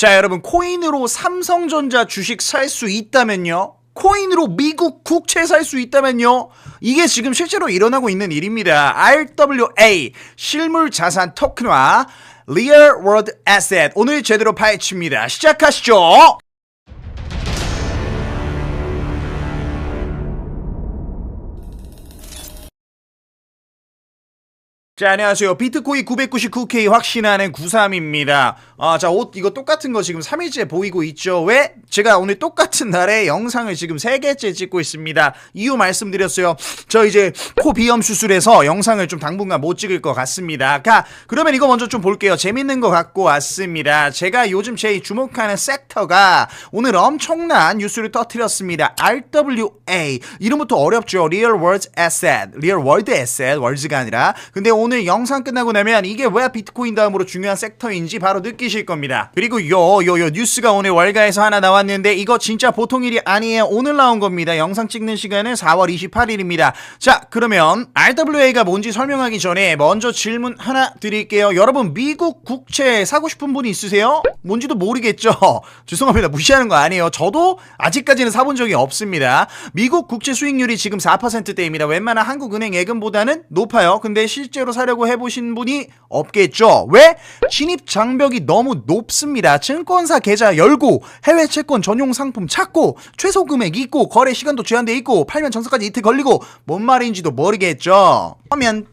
자, 여러분, 코인으로 삼성전자 주식 살 수 있다면요? 코인으로 미국 국채 살 수 있다면요? 이게 지금 실제로 일어나고 있는 일입니다. RWA, 실물 자산 토큰화, Real World Asset. 오늘 제대로 파헤칩니다. 시작하시죠. 자, 안녕하세요. 비트코인 999K 확신하는 93입니다. 자, 옷 이거 똑같은 거 지금 3일째 보이고 있죠? 왜? 제가 오늘 똑같은 날에 영상을 지금 3개째 찍고 있습니다. 이유 말씀드렸어요. 저 이제 코 비염 수술해서 영상을 좀 당분간 못 찍을 것 같습니다. 그러면 이거 먼저 좀 볼게요. 재밌는 거 갖고 왔습니다. 제가 요즘 제일 주목하는 섹터가 오늘 엄청난 뉴스를 터뜨렸습니다. RWA. 이름부터 어렵죠. Real World Asset. Real World Asset. 월드가 아니라. 근데 오늘 영상 끝나고 나면 이게 왜 비트코인 다음으로 중요한 섹터인지 바로 느끼실 겁니다. 그리고 요 뉴스가 오늘 월가에서 하나 나왔는데 이거 진짜 보통 일이 아니에요. 오늘 나온 겁니다. 영상 찍는 시간은 4월 28일입니다. 자, 그러면 RWA가 뭔지 설명하기 전에 먼저 질문 하나 드릴게요. 여러분, 미국 국채 사고 싶은 분이 있으세요? 뭔지도 모르겠죠? 죄송합니다. 무시하는 거 아니에요. 저도 아직까지는 사본 적이 없습니다. 미국 국채 수익률이 지금 4%대입니다. 웬만한 한국은행 예금보다는 높아요. 근데 실제로 사려고 해보신 분이 없겠죠. 왜? 진입 장벽이 너무 높습니다. 증권사 계좌 열고 해외 채권 전용 상품 찾고 최소 금액 있고 거래 시간도 제한돼 있고 팔면 정산까지 이틀 걸리고 뭔 말인지도 모르겠죠. 하면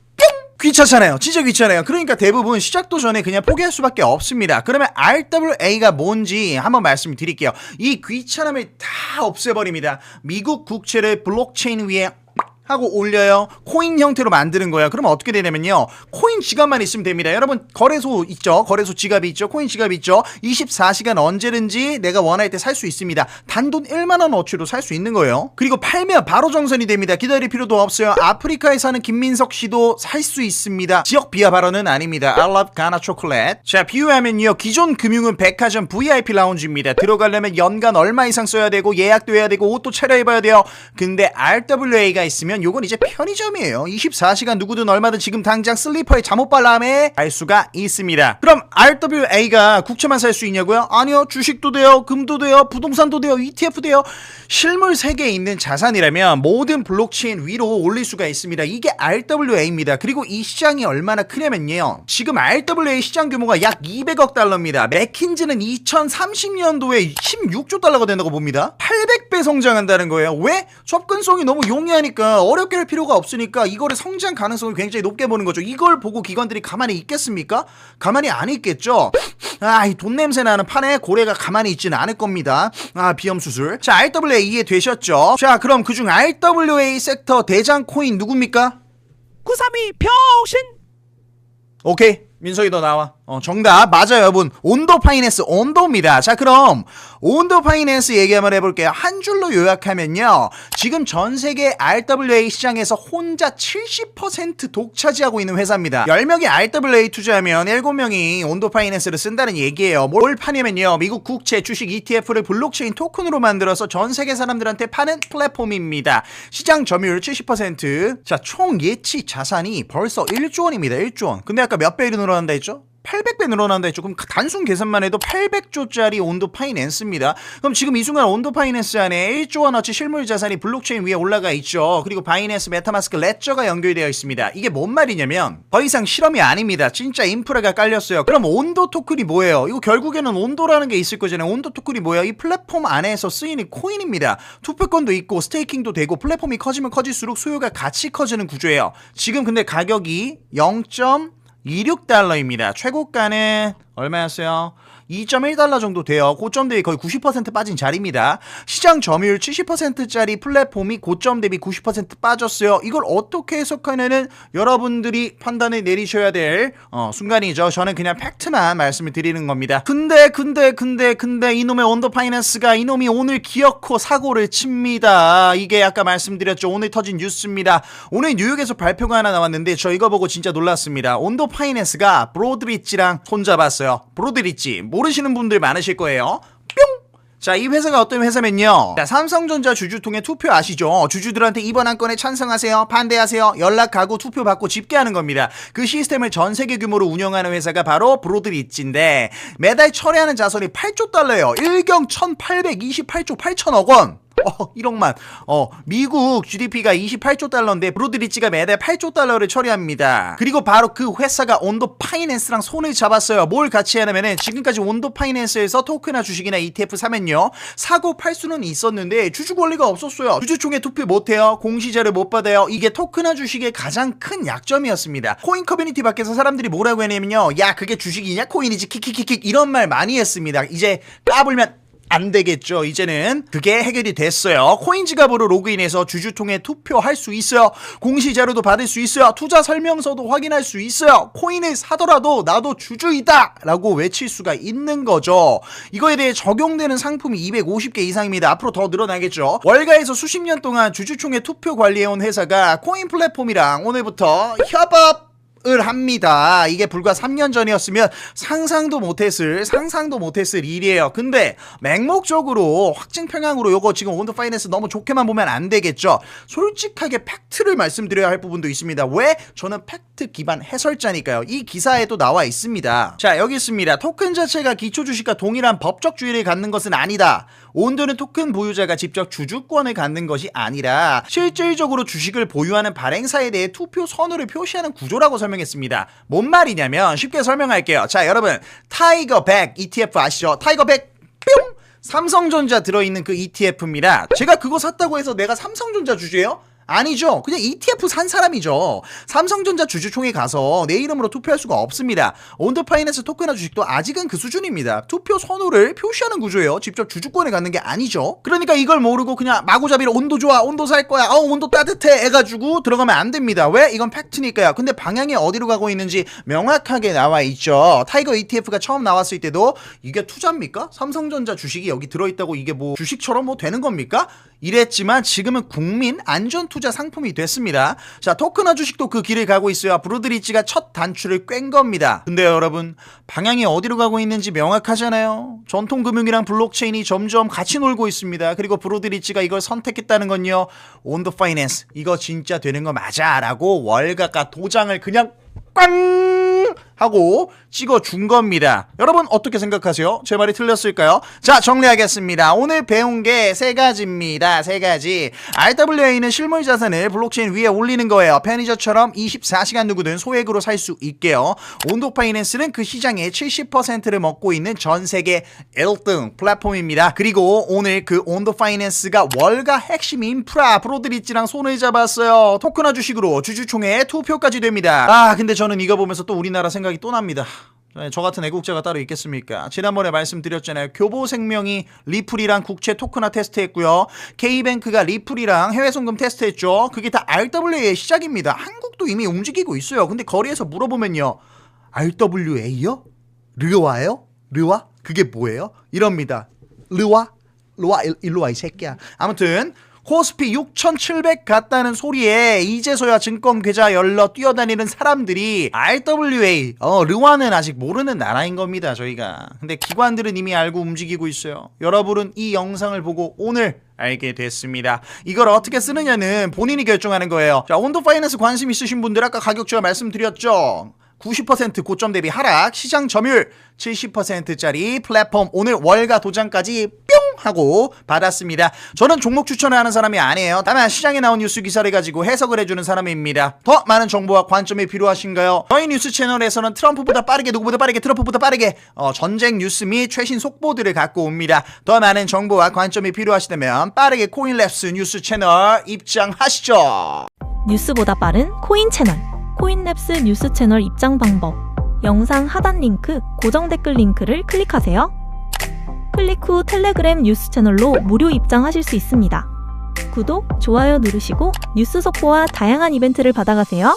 귀찮잖아요. 진짜 귀찮아요. 그러니까 대부분 시작도 전에 그냥 포기할 수밖에 없습니다. 그러면 RWA가 뭔지 한번 말씀드릴게요. 이 귀찮음을 다 없애버립니다. 미국 국채를 블록체인 위에 하고 올려요. 코인 형태로 만드는 거예요. 그러면 어떻게 되냐면요, 코인 지갑만 있으면 됩니다. 여러분, 거래소 있죠? 거래소 지갑이 있죠? 코인 지갑이 있죠? 24시간 언제든지 내가 원할 때 살 수 있습니다. 단돈 1만원 어치로 살 수 있는 거예요. 그리고 팔면 바로 정산이 됩니다. 기다릴 필요도 없어요. 아프리카에 사는 김민석 씨도 살 수 있습니다. 지역 비하 발언은 아닙니다. I love Ghana chocolate. 자, 비유하면요, 기존 금융은 백화점 VIP 라운지입니다. 들어가려면 연간 얼마 이상 써야 되고 예약도 해야 되고 옷도 차려입어야 돼요. 근데 RWA가 있으면 요건 이제 편의점이에요. 24시간 누구든 얼마든 지금 당장 슬리퍼에 잠옷 발람에 갈 수가 있습니다. 그럼 RWA가 국채만 살 수 있냐고요? 아니요. 주식도 돼요. 금도 돼요. 부동산도 돼요. ETF 돼요. 실물 세계에 있는 자산이라면 모든 블록체인 위로 올릴 수가 있습니다. 이게 RWA입니다. 그리고 이 시장이 얼마나 크냐면요, 지금 RWA 시장 규모가 약 200억 달러입니다. 맥킨지는 2030년도에 16조 달러가 된다고 봅니다. 800배 성장한다는 거예요. 왜? 접근성이 너무 용이하니까 어렵게 할 필요가 없으니까 이거를 성장 가능성을 굉장히 높게 보는 거죠. 이걸 보고 기관들이 가만히 있겠습니까? 가만히 안 있겠죠. 이 돈 냄새 나는 판에 고래가 가만히 있지는 않을 겁니다. 비염 수술. 자, RWA 이해되셨죠? 자, 그럼 그중 RWA 섹터 대장 코인 누굽니까? 932 병신. 오케이, 민석이 너 나와. 정답 맞아요, 여러분. 온도 파이낸스, 온도입니다. 자, 그럼 온도 파이낸스 얘기 한번 해볼게요. 한 줄로 요약하면요, 지금 전 세계 RWA 시장에서 혼자 70% 독차지하고 있는 회사입니다. 10명이 RWA 투자하면 7명이 온도 파이낸스를 쓴다는 얘기예요. 뭘 파냐면요, 미국 국채, 주식, ETF를 블록체인 토큰으로 만들어서 전 세계 사람들한테 파는 플랫폼입니다. 시장 점유율 70%. 자, 총 예치 자산이 벌써 1조 원입니다. 1조 원. 근데 아까 몇 배로 늘어난다 했죠? 800배 늘어난다 했죠. 그럼 단순 계산만 해도 800조짜리 온도 파이낸스입니다. 그럼 지금 이 순간 온도 파이낸스 안에 1조 원어치 실물 자산이 블록체인 위에 올라가 있죠. 그리고 바이낸스, 메타마스크, 레저가 연결되어 있습니다. 이게 뭔 말이냐면 더 이상 실험이 아닙니다. 진짜 인프라가 깔렸어요. 그럼 온도 토큰이 뭐예요? 이거 결국에는 온도라는 게 있을 거잖아요. 온도 토큰이 뭐예요? 이 플랫폼 안에서 쓰이는 코인입니다. 투표권도 있고 스테이킹도 되고 플랫폼이 커지면 커질수록 수요가 같이 커지는 구조예요. 지금 근데 가격이 0.26달러입니다. 최고가는 얼마였어요? 2.1달러 정도 돼요. 고점 대비 거의 90% 빠진 자리입니다. 시장 점유율 70%짜리 플랫폼이 고점 대비 90% 빠졌어요. 이걸 어떻게 해석하냐는 여러분들이 판단을 내리셔야 될 순간이죠. 저는 그냥 팩트만 말씀을 드리는 겁니다. 근데 이놈의 온도 파이낸스가 이놈이 오늘 기어코 사고를 칩니다. 이게 아까 말씀드렸죠. 오늘 터진 뉴스입니다. 오늘 뉴욕에서 발표가 하나 나왔는데 저 이거 보고 진짜 놀랐습니다. 온도 파이낸스가 브로드리지랑 손잡았어요. 브로드리지 모르시는 분들 많으실 거예요. 뿅! 자, 이 회사가 어떤 회사면요. 자, 삼성전자 주주통해 투표 아시죠? 주주들한테 이번 안건에 찬성하세요, 반대하세요, 연락하고 투표 받고 집계하는 겁니다. 그 시스템을 전 세계 규모로 운영하는 회사가 바로 브로드리치인데 매달 처리하는 자산이 8조 달러예요. 1경 1828조 8천억 원. 1억만. 미국 GDP가 28조 달러인데 브로드리치가 매달 8조 달러를 처리합니다. 그리고 바로 그 회사가 온도 파이낸스랑 손을 잡았어요. 뭘 같이 하냐면은 지금까지 온도 파이낸스에서 토크나 주식이나 ETF 사면요, 사고 팔 수는 있었는데 주주 권리가 없었어요. 주주총회 투표 못해요. 공시자를 못 받아요. 이게 토크나 주식의 가장 큰 약점이었습니다. 코인 커뮤니티 밖에서 사람들이 뭐라고 했냐면요, 야 그게 주식이냐 코인이지 킥킥킥킥 이런 말 많이 했습니다. 이제 까불면 안 되겠죠. 이제는 그게 해결이 됐어요. 코인 지갑으로 로그인해서 주주통해 투표할 수 있어요. 공시자료도 받을 수 있어요. 투자 설명서도 확인할 수 있어요. 코인을 사더라도 나도 주주이다 라고 외칠 수가 있는 거죠. 이거에 대해 적용되는 상품이 250개 이상입니다. 앞으로 더 늘어나겠죠. 월가에서 수십 년 동안 주주총회 투표 관리해온 회사가 코인 플랫폼이랑 오늘부터 협업 을 합니다. 이게 불과 3년 전이었으면 상상도 못했을 일이에요. 근데 맹목적으로 확증 평양으로 요거 지금 온도 파이낸스 너무 좋게만 보면 안 되겠죠. 솔직하게 팩트를 말씀드려야 할 부분도 있습니다. 왜? 저는 팩트 기반 해설자니까요. 이 기사에도 나와 있습니다. 자, 여기 있습니다. 토큰 자체가 기초 주식과 동일한 법적 주의를 갖는 것은 아니다. 온도는 토큰 보유자가 직접 주주권을 갖는 것이 아니라 실질적으로 주식을 보유하는 발행사에 대해 투표 선호를 표시하는 구조라고 설명했습니다. 뭔 말이냐면 쉽게 설명할게요. 자, 여러분 타이거 100 ETF 아시죠? 타이거 100 뿅! 삼성전자 들어있는 그 ETF입니다. 제가 그거 샀다고 해서 내가 삼성전자 주주예요? 아니죠. 그냥 ETF 산 사람이죠. 삼성전자 주주총회 가서 내 이름으로 투표할 수가 없습니다. 온도 파이낸스 토크나 주식도 아직은 그 수준입니다. 투표 선호를 표시하는 구조예요. 직접 주주권을 갖는 게 아니죠. 그러니까 이걸 모르고 그냥 마구잡이로 온도 좋아, 온도 살 거야, 온도 따뜻해 해가지고 들어가면 안 됩니다. 왜? 이건 팩트니까요. 근데 방향이 어디로 가고 있는지 명확하게 나와 있죠. 타이거 ETF가 처음 나왔을 때도 이게 투자입니까? 삼성전자 주식이 여기 들어있다고 이게 뭐 주식처럼 뭐 되는 겁니까? 이랬지만 지금은 국민 안전 투자 상품이 됐습니다. 자, 토크나 주식도 그 길을 가고 있어요. 브로드리치가 첫 단추를 꿰n 겁니다. 근데 여러분, 방향이 어디로 가고 있는지 명확하잖아요. 전통금융이랑 블록체인이 점점 같이 놀고 있습니다. 그리고 브로드리치가 이걸 선택했다는 건요, 온더 파이낸스 이거 진짜 되는 거 맞아 라고 월가가 도장을 그냥 꽝 하고 찍어준 겁니다. 여러분 어떻게 생각하세요? 제 말이 틀렸을까요? 자, 정리하겠습니다. 오늘 배운 게 세 가지입니다. 세 가지. RWA는 실물 자산을 블록체인 위에 올리는 거예요. 편의점처럼 24시간 누구든 소액으로 살 수 있게요. 온도 파이낸스는 그 시장의 70%를 먹고 있는 전 세계 1등 플랫폼입니다. 그리고 오늘 그 온도 파이낸스가 월가 핵심 인프라 브로드리치랑 손을 잡았어요. 토크나 주식으로 주주총회에 투표까지 됩니다. 근데 저는 이거 보면서 또 우리나라 생각이 또 납니다. 저 같은 애국자가 따로 있겠습니까? 지난번에 말씀드렸잖아요. 교보생명이 리플이랑 국채 토크나 테스트했고요. K뱅크가 리플이랑 해외송금 테스트했죠. 그게 다 RWA의 시작입니다. 한국도 이미 움직이고 있어요. 근데 거리에서 물어보면요, RWA요? 르와요? 르와? 그게 뭐예요? 이럽니다. 르와? 일로 와 이 새끼야. 아무튼 코스피 6,700 갔다는 소리에 이제서야 증권 계좌 열러 뛰어다니는 사람들이 RWA, 르와는 아직 모르는 나라인 겁니다, 저희가. 근데 기관들은 이미 알고 움직이고 있어요. 여러분은 이 영상을 보고 오늘 알게 됐습니다. 이걸 어떻게 쓰느냐는 본인이 결정하는 거예요. 자, 온도 파이낸스 관심 있으신 분들 아까 가격 제가 말씀드렸죠. 90% 고점 대비 하락, 시장 점유율 70%짜리 플랫폼 오늘 월가 도장까지 뿅 하고 받았습니다. 저는 종목 추천을 하는 사람이 아니에요. 다만 시장에 나온 뉴스 기사를 가지고 해석을 해주는 사람입니다. 더 많은 정보와 관점이 필요하신가요? 저희 뉴스 채널에서는 트럼프보다 빠르게, 누구보다 빠르게, 트럼프보다 빠르게 전쟁 뉴스 및 최신 속보들을 갖고 옵니다. 더 많은 정보와 관점이 필요하시다면 빠르게 코인랩스 뉴스 채널 입장하시죠. 뉴스보다 빠른 코인 채널 코인랩스 뉴스 채널 입장 방법. 영상 하단 링크 고정 댓글 링크를 클릭하세요. 클릭 후 텔레그램 뉴스 채널로 무료 입장하실 수 있습니다. 구독, 좋아요 누르시고 뉴스 속보와 다양한 이벤트를 받아가세요.